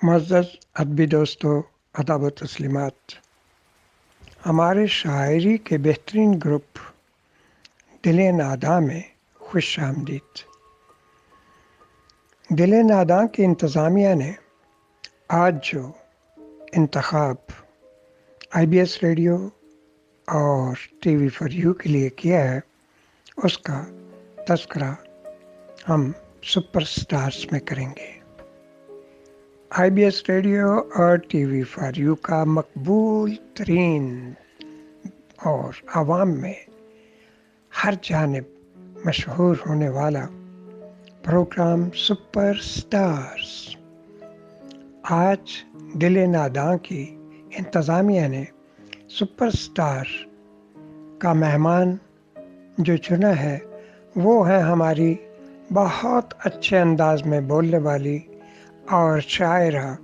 معزز ادبی دوستوں، آداب و تسلیمات۔ ہمارے شاعری کے بہترین گروپ دل ناداں میں خوش آمدید۔ دل ناداں کی انتظامیہ نے آج جو انتخاب IBS ریڈیو اور TV فار یو کے لیے کیا ہے، اس کا تذکرہ ہم سپر سٹارز میں کریں گے۔ IBS ریڈیو اور TV فار یو کا مقبول ترین اور عوام میں ہر جانب مشہور ہونے والا پروگرام سپر سٹارز آج دل ناداں کی انتظامیہ نے سپر سٹار کا مہمان جو چنا ہے وہ ہے ہماری بہت اچھے انداز میں بولنے والی اور شاعرہ۔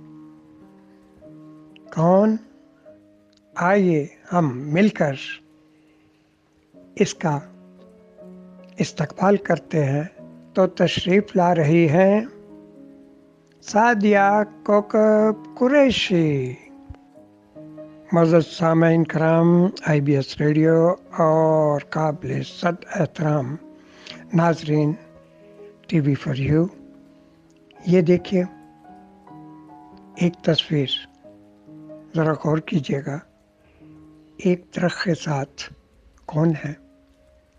کون؟ آئیے ہم مل کر اس کا استقبال کرتے ہیں۔ تو تشریف لا رہی ہیں سعدیہ کوکب قریشی۔ معزز سامعین کرام، IBS ریڈیو اور قابل صد احترام ناظرین TV فار یو، یہ دیکھیے ایک تصویر، ذرا غور کیجیے گا۔ ایک درخت کے ساتھ کون ہے؟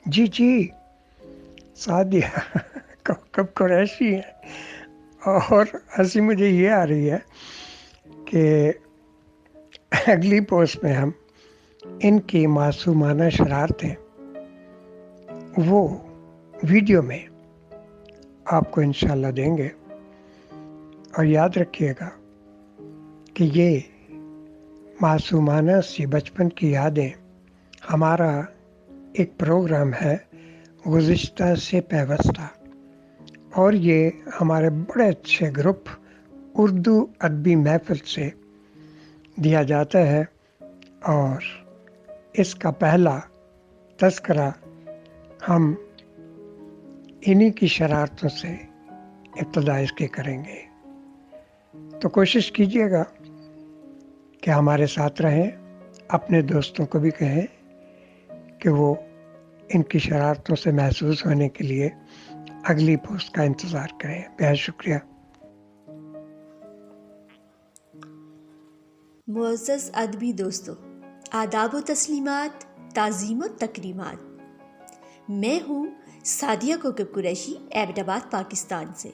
جی سعدیہ کوکب قریشی ہے۔ اور ہنسی مجھے یہ آ رہی ہے کہ اگلی پوسٹ میں ہم ان کی معصومانہ شرارتیں وہ ویڈیو میں آپ کو انشاءاللہ دیں گے۔ اور یاد رکھیے گا کہ یہ معصومانہ سی بچپن کی یادیں ہمارا ایک پروگرام ہے گزشتہ سے پیوستہ، اور یہ ہمارے بڑے اچھے گروپ اردو ادبی محفل سے دیا جاتا ہے، اور اس کا پہلا تذکرہ ہم انہی کی شرارتوں سے ابتدا اس کے کریں گے۔ تو کوشش کیجیے گا کہ ہمارے ساتھ رہیں، اپنے دوستوں کو بھی کہیں کہ وہ ان کی شرارتوں سے محسوس ہونے کے لیے اگلی پوسٹ کا انتظار کریں۔ بہت شکریہ۔ معزز ادبی دوستوں، آداب و تسلیمات، تعظیم و تکریمات۔ میں ہوں سعدیہ کوکب قریشی، ایبٹ آباد، پاکستان سے۔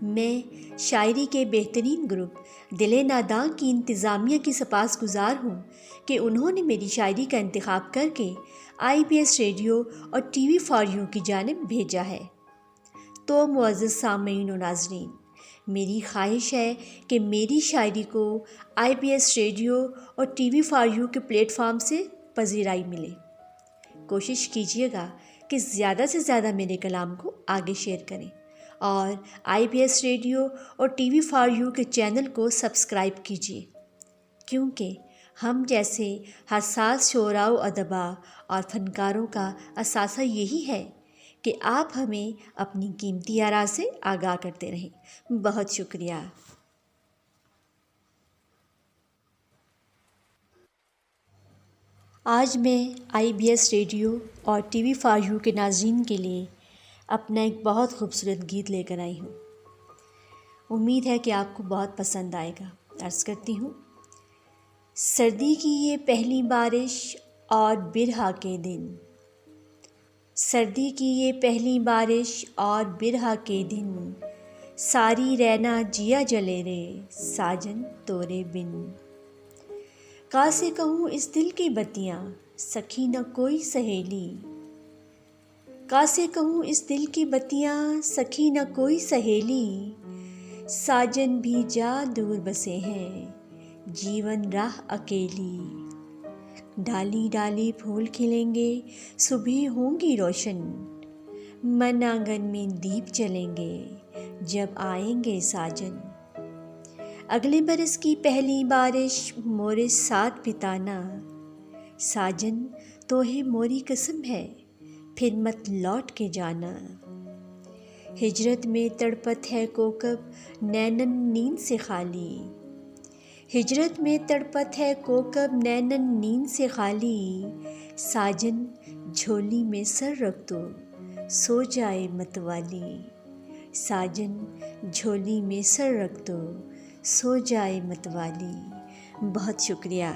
میں شاعری کے بہترین گروپ دل ناداں کی انتظامیہ کی سپاسگزار ہوں کہ انہوں نے میری شاعری کا انتخاب کر کے IBS ریڈیو اور TV فار یو کی جانب بھیجا ہے۔ تو معزز سامعین و ناظرین، میری خواہش ہے کہ میری شاعری کو IBS ریڈیو اور TV فار یو کے پلیٹ فارم سے پذیرائی ملے۔ کوشش کیجیے گا کہ زیادہ سے زیادہ میرے کلام کو آگے شیئر کریں، اور IBS ریڈیو اور TV فار یو کے چینل کو سبسکرائب کیجیے، کیونکہ ہم جیسے حساس شعراء و ادباء اور فنکاروں کا اثاثہ یہی ہے کہ آپ ہمیں اپنی قیمتی آراء سے آگاہ کرتے رہیں۔ بہت شکریہ۔ آج میں IBS ریڈیو اور TV فار یو کے ناظرین کے لیے اپنا ایک بہت خوبصورت گیت لے کر آئی ہوں۔ امید ہے کہ آپ کو بہت پسند آئے گا۔ عرض کرتی ہوں، سردی کی یہ پہلی بارش اور برہا کے دن، سردی کی یہ پہلی بارش اور برہا کے دن، ساری رہنا جیا جلے رے ساجن تورے بن۔ کا سے کہوں اس دل کی بتیاں سکھی نہ کوئی سہیلی، کا سے کہوں اس دل کی بتیاں سکھی نہ کوئی سہیلی، ساجن بھی جا دور بسے ہیں جیون راہ اکیلی۔ ڈالی ڈالی پھول کھلیں گے صبح ہوں گی روشن، من آنگن میں دیپ جلیں گے جب آئیں گے ساجن۔ اگلے برس کی پہلی بارش مورے ساتھ بتانا، ساجن تو ہے موری قسم ہے پھر مت لوٹ کے جانا۔ ہجرت میں تڑپت ہے کوکب نینن نیند سے خالی، ہجرت میں تڑپت ہے کوکب نینن نیند سے خالی، ساجن جھولی میں سر رکھ دو سو جائے متوالی، ساجن جھولی میں سر رکھ دو سو جائے متوالی۔ بہت شکریہ۔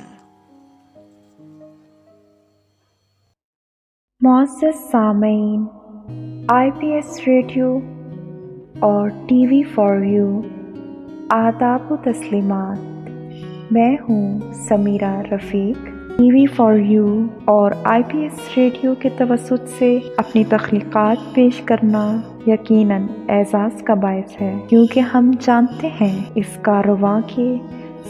معزز سامعین، IBS ریڈیو اور ٹی وی فار یو، آداب و تسلیمات۔ میں ہوں سمیرہ رفیق۔ ٹی وی فار یو اور IBS ریڈیو کے توسط سے اپنی تخلیقات پیش کرنا یقیناً اعزاز کا باعث ہے، کیونکہ ہم جانتے ہیں اس کاررواں کے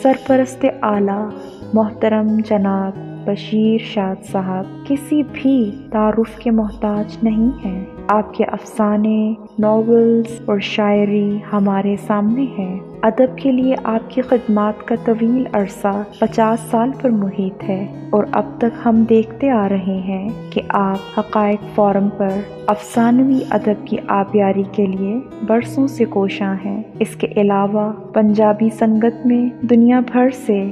سرپرست اعلیٰ محترم جناب بشیر شاد صاحب کسی بھی تعارف کے محتاج نہیں ہیں۔ آپ کے افسانے، ناولز اور شاعری ہمارے سامنے ہیں۔ ادب کے لیے آپ کی خدمات کا طویل عرصہ 50 سال پر محیط ہے، اور اب تک ہم دیکھتے آ رہے ہیں کہ آپ حقائق فورم پر افسانوی ادب کی آبیاری کے لیے برسوں سے کوشاں ہیں۔ اس کے علاوہ پنجابی سنگت میں دنیا بھر سے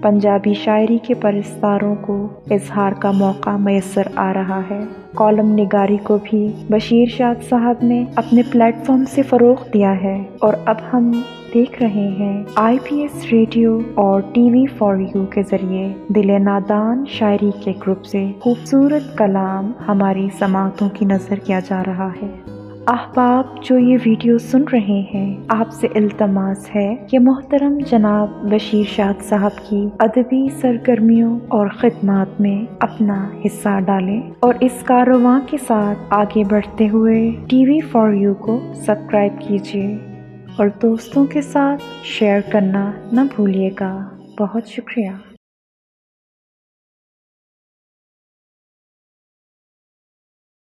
پنجابی شاعری کے پرستاروں کو اظہار کا موقع میسر آ رہا ہے۔ کالم نگاری کو بھی بشیر شاد صاحب نے اپنے پلیٹ فارم سے فروغ دیا ہے، اور اب ہم دیکھ رہے ہیں IBS ریڈیو اور ٹی وی فار یو کے ذریعے دل نادان شاعری کے گروپ سے خوبصورت کلام ہماری سماعتوں کی نظر کیا جا رہا ہے۔ احباب جو یہ ویڈیو سن رہے ہیں، آپ سے التماس ہے کہ محترم جناب بشیر شاد صاحب کی ادبی سرگرمیوں اور خدمات میں اپنا حصہ ڈالیں، اور اس کاررواں کے ساتھ آگے بڑھتے ہوئے ٹی وی فار یو کو سبسکرائب کیجیے اور دوستوں کے ساتھ شیئر کرنا نہ بھولیے گا۔ بہت شکریہ۔